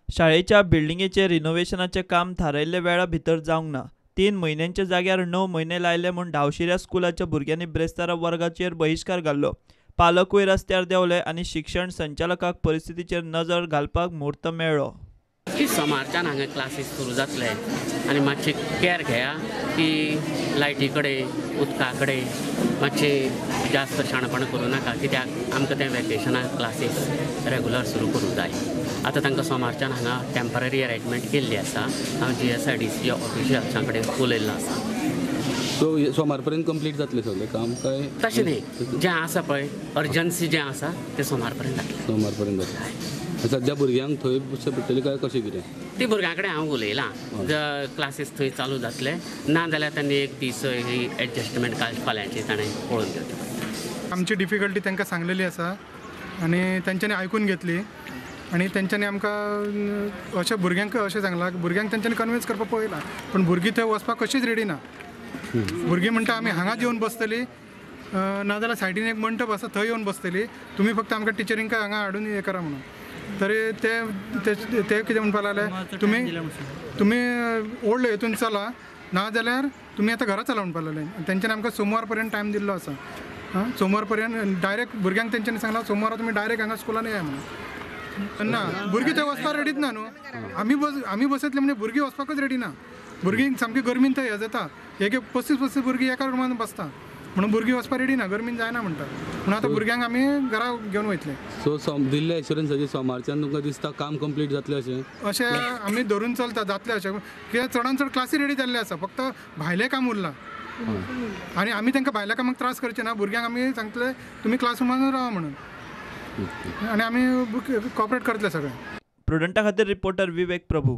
शाळेच्या बिल्डिंगेचे रिनोव्हेशनाचे काम थारायल्ल्या वेळा भितर जावंक ना। 3 म्हयन्यांच्या जाग्यार 9 म्हयने लायले म्हूण धांवशिऱ्या स्कुलाच्या भुरग्यांनी ब्रेस्तारा वर्गाचेर बहिष्कार घाल्लो। पालकूय रस्त्यार देंवले आनी शिक्षण संचालकाक परिस्थितीचेर नजर घालपाक म्हूर्त मेळ्ळो। की सोमारच्यान हांगा क्लासीस सुरू जातले आनी मातशी केअर घेया की लायटी कडेन उदका कडेन मातशी जास्त शाणपण करूं नाका, कित्याक आमकां ते वेकेशनाक क्लासीस रेगुलर सुरू करूंक जाय। आतां तांकां सोमारच्यान हांगा टेम्पररी अरेंजमेंट केल्ली आसा। हांव GSIDC ऑफिशियल्सां कडेन उलयल्लो आसा। सो सोमार पर्यंत कंप्लीट जातलें सगळें काम काय? तशें न्ही, जें आसा पळय अर्जन्सी जें आसा तें सोमार पर्यंत जातलें। सोमार पर्यंत जातलें। सध्या भुरग्यांक थंय बसचें पडटलें काय कशें कितें? ती भुरग्यां कडेन हांव उलयलां, क्लासीस थंय चालू जातले ना जाल्यार तांणी एक दीस ही एडजस्टमेंट काल फाल्यांची ताणें पळोवन घेवचें। आमची डिफिकल्टी तांकां सांगलेली आसा आनी तांच्यांनी आयकून घेतली आनी तांच्यांनी आमकां अशें भुरग्यांक अशें सांगलां, भुरग्यांक तांच्यांनी कन्विन्स करपाक पळयलां, पूण भुरगीं थंय वचपाक कशींच रेडी ना। भुरगीं म्हणटा आमी हांगाच येवन बसतलीं, नाजाल्यार सायडीन एक मंडप आसा थंय येवन बसतलीं, तुमी फक्त आमकां टिचरींक हांगा हाडून हें करा म्हणून। तरी ते कितें म्हणपाक लागले, तुमी ओल्ड हेतून चला, ना जाल्यार तुमी आतां घरा चला म्हणपाक लागले। तेंच्यांनी आमकां सोमवार पर्यंत टायम दिल्लो आसा। सोमवार पर्यंत डायरेक्ट भुरग्यांक तेंच्यांनी सांगलां सोमवारा तुमी डायरेक्ट हांगा स्कुलान येया म्हणून। ना भुरगीं थंय वचपाक रेडीच ना न्हू। आमी बसयतले म्हणजे भुरगीं वचपाकच रेडी ना। भुरगीं सामकी गरमीन थंय हें जाता, एक 35 भुरगीं एका रुमान बसता म्हणून भुरगीं वचपाक रेडी ना, गरमीन जायना म्हणटा म्हणून आतां भुरग्यांक आमी घरा घेवन वयतले। सो दिल्ल्या एश्युरन्साचेर सोमारच्यान तुमकां दिसता काम कंप्लीट जातलें अशें आमी धरून चलता, जातलें अशें, कित्याक चडान चड क्लासी रेडी जाल्ले आसा, फक्त भायलें काम उरलां आनी आमी तांकां भायल्या कामाक त्रास करचे ना। भुरग्यांक आमी सांगतले तुमी क्लास रुमान रावा म्हणून आनी आमी कॉपरेट करतले सगळें। प्रुडंटा खातीर रिपोर्टर विवेक प्रभू।